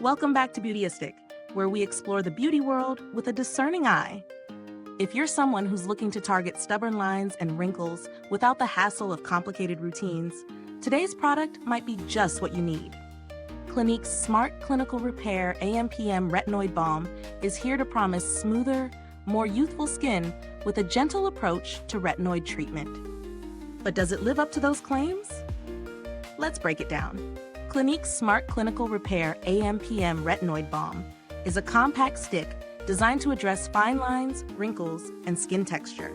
Welcome back to Beautyistic, where we explore the beauty world with a discerning eye. If you're someone who's looking to target stubborn lines and wrinkles without the hassle of complicated routines, today's product might be just what you need. Clinique's Smart Clinical Repair AM/PM Retinoid Balm is here to promise smoother, more youthful skin with a gentle approach to retinoid treatment. But does it live up to those claims? Let's break it down. Clinique's Smart Clinical Repair AM/PM Retinoid Balm is a compact stick designed to address fine lines, wrinkles, and skin texture.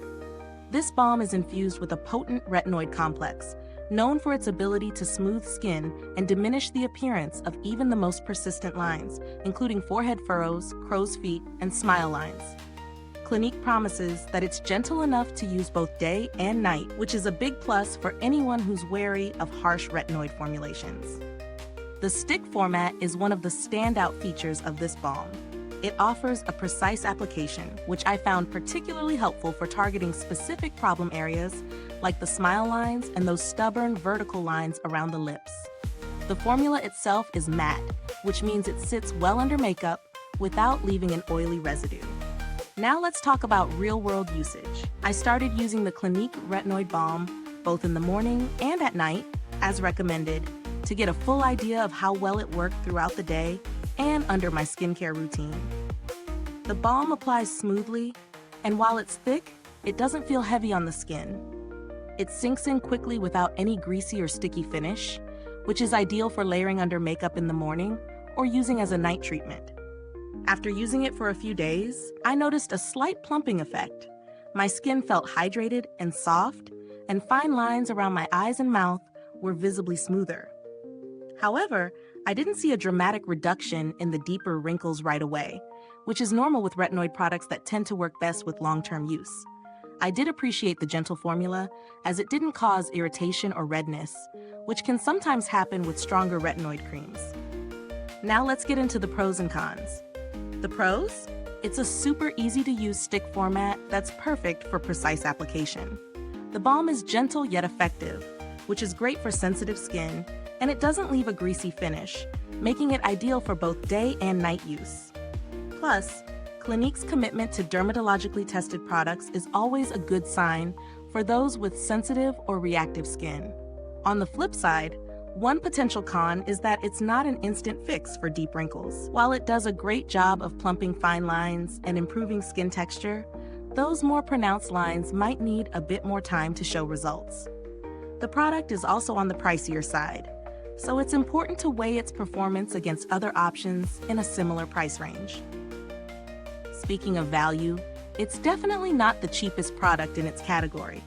This balm is infused with a potent retinoid complex, known for its ability to smooth skin and diminish the appearance of even the most persistent lines, including forehead furrows, crow's feet, and smile lines. Clinique promises that it's gentle enough to use both day and night, which is a big plus for anyone who's wary of harsh retinoid formulations. The stick format is one of the standout features of this balm. It offers a precise application, which I found particularly helpful for targeting specific problem areas like the smile lines and those stubborn vertical lines around the lips. The formula itself is matte, which means it sits well under makeup without leaving an oily residue. Now let's talk about real-world usage. I started using the Clinique Retinoid Balm both in the morning and at night, as recommended, to get a full idea of how well it worked throughout the day and under my skincare routine. The balm applies smoothly, and while it's thick, it doesn't feel heavy on the skin. It sinks in quickly without any greasy or sticky finish, which is ideal for layering under makeup in the morning or using as a night treatment. After using it for a few days, I noticed a slight plumping effect. My skin felt hydrated and soft, and fine lines around my eyes and mouth were visibly smoother. However, I didn't see a dramatic reduction in the deeper wrinkles right away, which is normal with retinoid products that tend to work best with long-term use. I did appreciate the gentle formula, as it didn't cause irritation or redness, which can sometimes happen with stronger retinoid creams. Now let's get into the pros and cons. The pros? It's a super easy-to-use stick format that's perfect for precise application. The balm is gentle yet effective, which is great for sensitive skin, and it doesn't leave a greasy finish, making it ideal for both day and night use. Plus, Clinique's commitment to dermatologically tested products is always a good sign for those with sensitive or reactive skin. On the flip side, one potential con is that it's not an instant fix for deep wrinkles. While it does a great job of plumping fine lines and improving skin texture, those more pronounced lines might need a bit more time to show results. The product is also on the pricier side, so it's important to weigh its performance against other options in a similar price range. Speaking of value, it's definitely not the cheapest product in its category.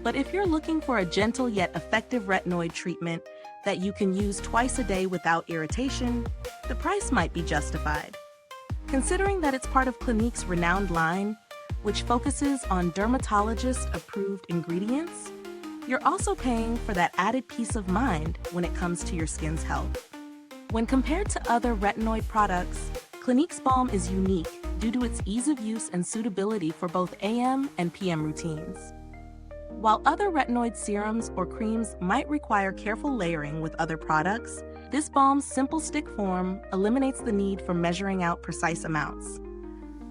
But if you're looking for a gentle yet effective retinoid treatment that you can use twice a day without irritation, the price might be justified. Considering that it's part of Clinique's renowned line, which focuses on dermatologist-approved ingredients, you're also paying for that added peace of mind when it comes to your skin's health. When compared to other retinoid products, Clinique's balm is unique due to its ease of use and suitability for both AM and PM routines. While other retinoid serums or creams might require careful layering with other products, this balm's simple stick form eliminates the need for measuring out precise amounts.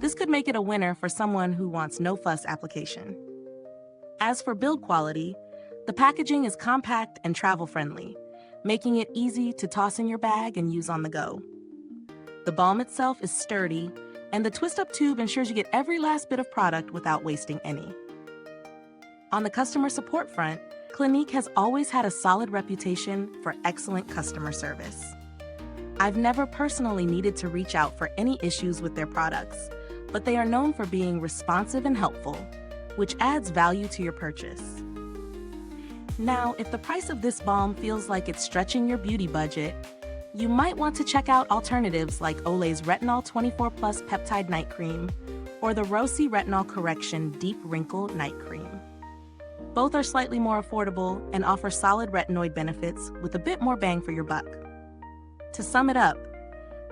This could make it a winner for someone who wants no-fuss application. As for build quality, the packaging is compact and travel-friendly, making it easy to toss in your bag and use on the go. The balm itself is sturdy, and the twist-up tube ensures you get every last bit of product without wasting any. On the customer support front, Clinique has always had a solid reputation for excellent customer service. I've never personally needed to reach out for any issues with their products, but they are known for being responsive and helpful, which adds value to your purchase. Now, if the price of this balm feels like it's stretching your beauty budget, you might want to check out alternatives like Olay's Retinol 24 Plus Peptide Night Cream or the Rosy Retinol Correction Deep Wrinkle Night Cream. Both are slightly more affordable and offer solid retinoid benefits with a bit more bang for your buck. To sum it up,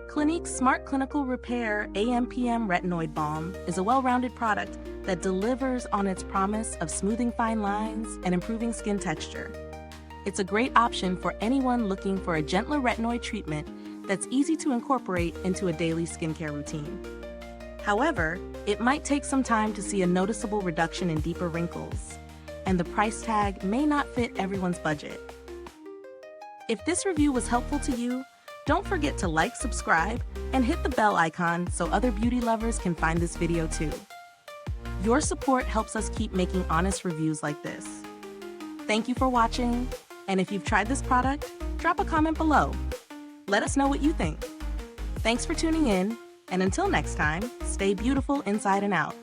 Clinique's Smart Clinical Repair AM/PM Retinoid Balm is a well-rounded product that delivers on its promise of smoothing fine lines and improving skin texture. It's a great option for anyone looking for a gentler retinoid treatment that's easy to incorporate into a daily skincare routine. However, it might take some time to see a noticeable reduction in deeper wrinkles, and the price tag may not fit everyone's budget. If this review was helpful to you, don't forget to like, subscribe, and hit the bell icon so other beauty lovers can find this video too. Your support helps us keep making honest reviews like this. Thank you for watching, and if you've tried this product, drop a comment below. Let us know what you think. Thanks for tuning in, and until next time, stay beautiful inside and out.